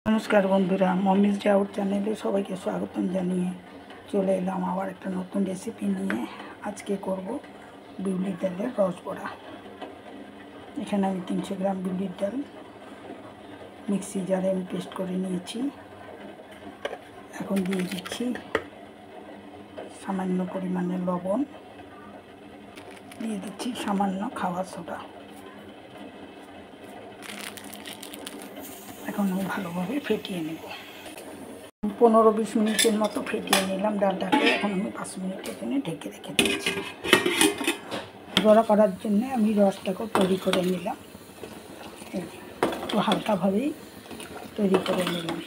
নমস্কার বন্ধুরা, মমিজ রাউত চ্যানেলে সবাইকে স্বাগতম জানিয়ে চলে এলাম আবার একটা নতুন রেসিপি নিয়ে। আজকে করব বিউলির ডালের রস বড়া। এখানে আমি 300 গ্রাম বিউলির ডাল মিক্সি জারে আমি পেস্ট করে নিয়েছি। এখন দিয়ে দিচ্ছি সামান্য পরিমাণে লবণ, দিয়ে দিচ্ছি সামান্য খাবার সোডা। এখন আমি ভালোভাবে ফেটিয়ে নেব। 15-20 মিনিটের মতো ফেটিয়ে নিলাম ডালটাকে। এখন আমি 5 মিনিট এখানে ঢেকে রেখে দিচ্ছি। বড়া করার জন্য আমি রসটাকে তৈরি করে নিলাম, একটু হালকাভাবেই তৈরি করে নিলাম।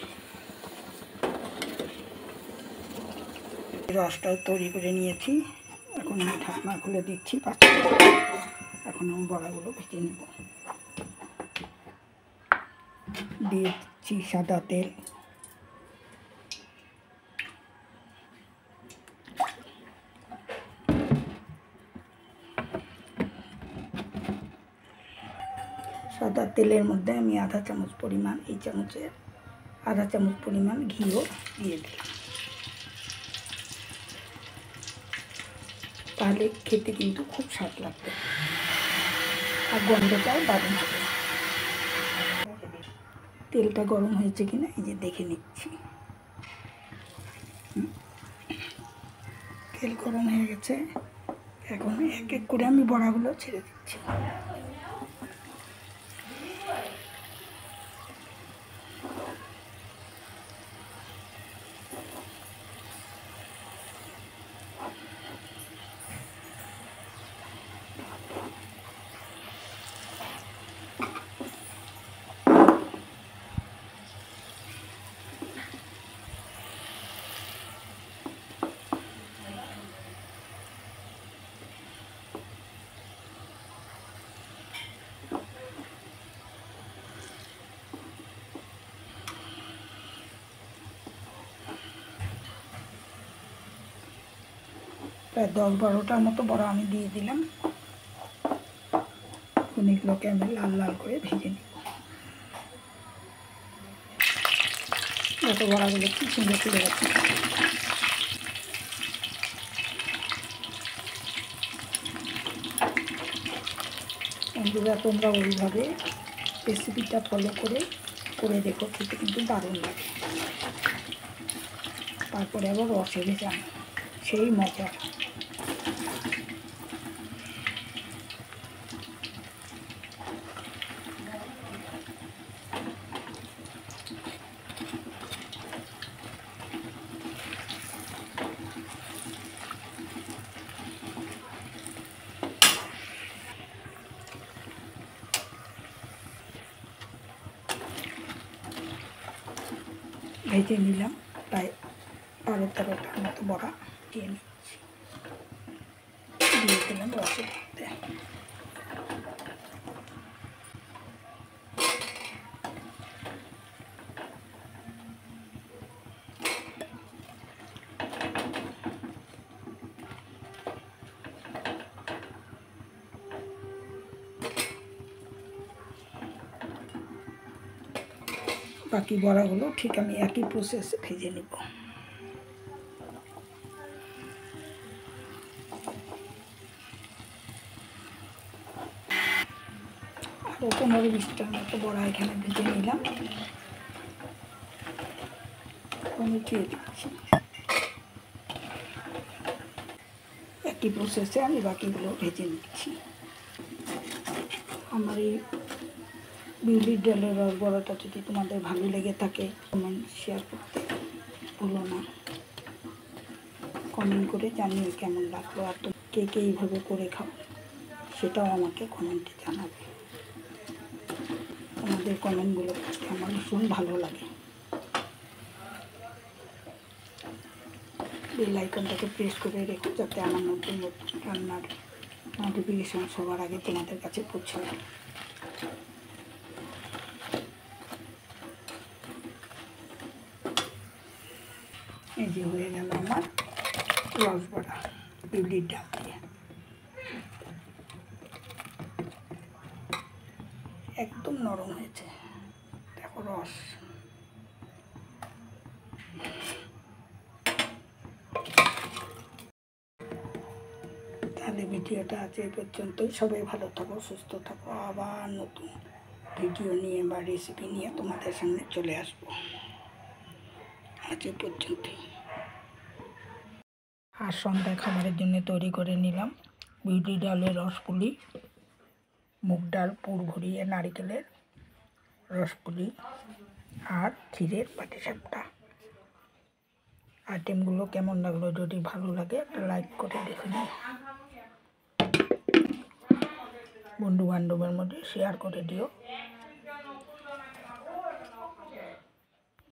রসটাও তৈরি করে নিয়েছি। এখন আমি ঢাকনা খুলে দিচ্ছি 5 মিনিট। এখন আমি বড়াগুলো ভেজে নেব। দিয়ে দিচ্ছি সাদা তেল, সাদা তেলের মধ্যে আমি আধা চামচ পরিমাণ, এই চামচের আধা চামচ পরিমাণ ঘিও দিয়ে দিলাম। তাহলে খেতে কিন্তু খুব স্বাদ লাগবে আর গন্ধটাও দারুণ হবে। তেলটা গরম হয়েছে কিনা এই যে দেখে নিচ্ছি। তেল গরম হয়ে গেছে। এখন এক এক করে আমি বড়াগুলো ছেড়ে দিচ্ছি। প্রায় 10-12টার মতো বড়া আমি দিয়ে দিলাম। অনেকগুলোকে আমি লাল লাল করে ভেজে নিব। যত বড়াগুলো কি সুন্দর তুলে গেছে। বন্ধুরা, তোমরা ওইভাবে রেসিপিটা ফলো করে দেখো, খেতে কিন্তু দারুণ লাগে। তারপরে আবার রসে ভেজানো, সেই মজা। ভেজে নিলাম প্রায় 12-13টার মতো বড়া দিয়ে নিচ্ছি। দিয়ে দিলাম রসের মধ্যে। বাকি বড়াগুলো ঠিক আমি একই প্রসেসে ভেজে নেব। আরও 15-20টার মতো বড়া এখানে ভেজে নিলাম। উঠিয়ে দিচ্ছি। একই প্রসেসে আমি বাকিগুলো ভেজে নিচ্ছি। আমার এই বিউলির ডালের রস বড়াটা যদি তোমাদের ভালো লেগে থাকে, কমেন্ট শেয়ার করতে ভুলো না। কমেন্ট করে জানিয়ে কেমন লাগলো, আর তুমি কে কে এইভাবে করে খাও সেটাও আমাকে কমেন্টে জানাবে। তোমাদের কমেন্টগুলো পড়তে আমার ভীষণ ভালো লাগে। বেল আইকনটাকে প্রেস করে রেখো, যাতে আমার নতুন নতুন রান্নার নোটিফিকেশান সবার আগে তোমাদের কাছে পৌঁছায়। এই যে হয়ে গেল আমার রস বড়া বিউলির ডাল দিয়ে। একদম নরম হয়েছে, দেখো রস। তাহলে ভিডিওটা আজ এই পর্যন্তই। সবাই ভালো থাকো, সুস্থ থাকো। আবার নতুন ভিডিও নিয়ে বা রেসিপি নিয়ে তোমাদের সামনে চলে আসবো। আজ এই পর্যন্তই। আর সন্ধ্যায় খাবারের জন্য তৈরি করে নিলাম বিউলি ডালের রসপুলি, মুগ ডাল পুর ভরিয়ে নারিকেলের রসপুলি আর ক্ষীরের পাটিসাপটা। আইটেমগুলো কেমন লাগলো, যদি ভালো লাগে একটা লাইক করে দেখে নিন, বন্ধু বান্ধবের মধ্যে শেয়ার করে দিও।